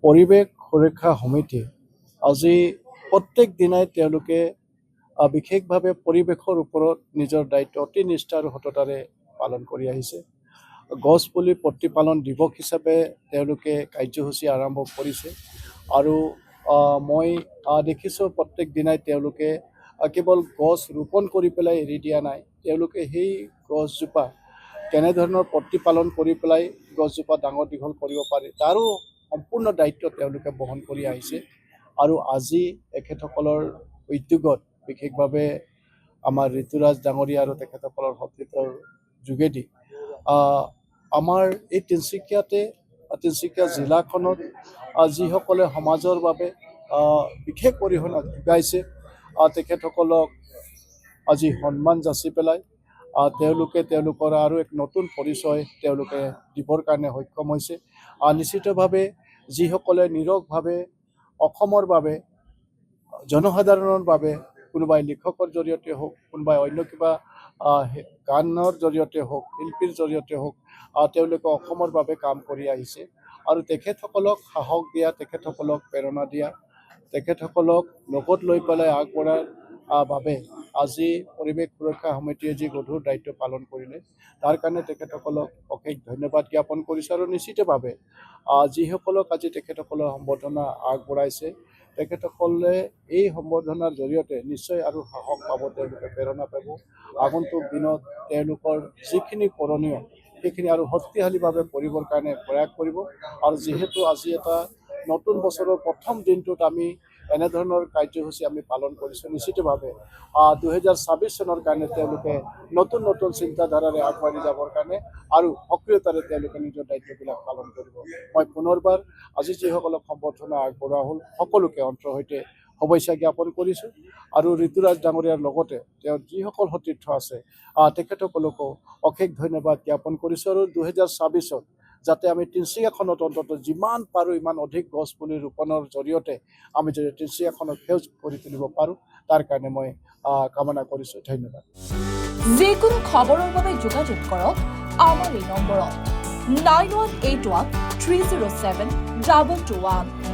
পৰিৱেশ সুৰক্ষা সমিতি আজি প্ৰত্যেক দিনাই তেওঁলোকে বিশেষভাৱে পৰিৱেশৰ ওপৰত নিজৰ দায়িত্ব অতি নিষ্ঠা আৰু সততাৰে পালন কৰি আহিছে। গছপুলি প্ৰতিপালন দিৱস হিচাপে তেওঁলোকে কাৰ্যসূচী আৰম্ভ কৰিছে আৰু মই দেখিছোঁ প্ৰত্যেক দিনাই তেওঁলোকে কেৱল গছ ৰোপণ কৰি পেলাই এৰি দিয়া নাই, তেওঁলোকে সেই গছজোপা কেনেধৰণৰ প্ৰতিপালন কৰি পেলাই গছজোপা ডাঙৰ দীঘল কৰিব পাৰি তাৰো সম্পূৰ্ণ দায়িত্ব তেওঁলোকে বহন কৰি আহিছে। আৰু আজি এখেতসকলৰ উদ্যোগত বিশেষভাৱে আমাৰ ঋতুৰাজ ডাঙৰীয়া আৰু তেখেতসকলৰ সতীৰ্থৰ যোগেদি আমাৰ এই তিনিচুকীয়া জিলাখনত যিসকলে সমাজৰ বাবে বিশেষ অৰিহণা যোগাইছে তেখেতসকলক আজি সন্মান যাচি পেলাই তেওঁলোকে তেওঁলোকৰ আৰু এক নতুন পৰিচয় তেওঁলোকে দিবৰ কাৰণে সক্ষম হৈছে। নিশ্চিতভাৱে যিসকলে নিৰৱভাৱে অসমৰ বাবে জনসাধাৰণৰ বাবে কোনোবাই লিখকৰ জৰিয়তে হওক, কোনোবাই অন্য কিবা গানৰ জৰিয়তে হওক, শিল্পীৰ জৰিয়তে হওক তেওঁলোকে অসমৰ বাবে কাম কৰি আহিছে আৰু তেখেতসকলক সাহস দিয়া, তেখেতসকলক প্ৰেৰণা দিয়া, তেখেতসকলক লগত লৈ পেলাই আগবঢ়াৰ বাবে আজি পৰিৱেশ সুৰক্ষা সমিতিয়ে যি গধুৰ দায়িত্ব পালন কৰিলে তাৰ কাৰণে তেখেতসকলক অশেষ ধন্যবাদ জ্ঞাপন কৰিছোঁ। আৰু নিশ্চিতভাৱে যিসকলক আজি তেখেতসকলৰ সম্বৰ্ধনা আগবঢ়াইছে তেখেতসকলে এই সম্বৰ্ধনাৰ জৰিয়তে নিশ্চয় আৰু সাহস পাব, তেওঁলোকে প্ৰেৰণা পাব। আগন্তুক দিনত তেওঁলোকৰ যিখিনি কৰণীয় সেইখিনি আৰু শক্তিশালীভাৱে কৰিবৰ কাৰণে প্ৰয়াস কৰিব। আৰু যিহেতু আজি এটা নতুন বছৰৰ প্ৰথম দিনটোত আমি এনেধৰণৰ কাৰ্যসূচী আমি পালন কৰিছোঁ, নিশ্চিতভাৱে 2026 চনৰ কাৰণে তেওঁলোকে নতুন নতুন চিন্তাধাৰাৰে আগবাঢ়ি যাবৰ কাৰণে আৰু সক্ৰিয়তাৰে তেওঁলোকে নিজৰ দায়িত্ববিলাক পালন কৰিব। মই পুনৰবাৰ আজি যিসকলক সম্বৰ্ধনা আগবঢ়োৱা হ'ল সকলোকে অন্তৰৰ সৈতে শুভেচ্ছা জ্ঞাপন কৰিছোঁ আৰু ঋতুৰাজ ডাঙৰীয়াৰ লগতে তেওঁৰ যিসকল সতীৰ্থ আছে তেখেতসকলকো অশেষ ধন্যবাদ জ্ঞাপন কৰিছোঁ। আৰু 2026ত যাতে আমি তিনিচুকীয়াখনত অন্তত যিমান পাৰোঁ ইমান অধিক গছ পুলি ৰোপণৰ জৰিয়তে আমি যদি তিনিচুকীয়াখনক সেউজ কৰি তুলিব পাৰোঁ তাৰ কাৰণে মই কামনা কৰিছোঁ। ধন্যবাদ। যিকোনো খবৰৰ বাবে যোগাযোগ কৰক আমাৰ এই নম্বৰত 9181 307 2221।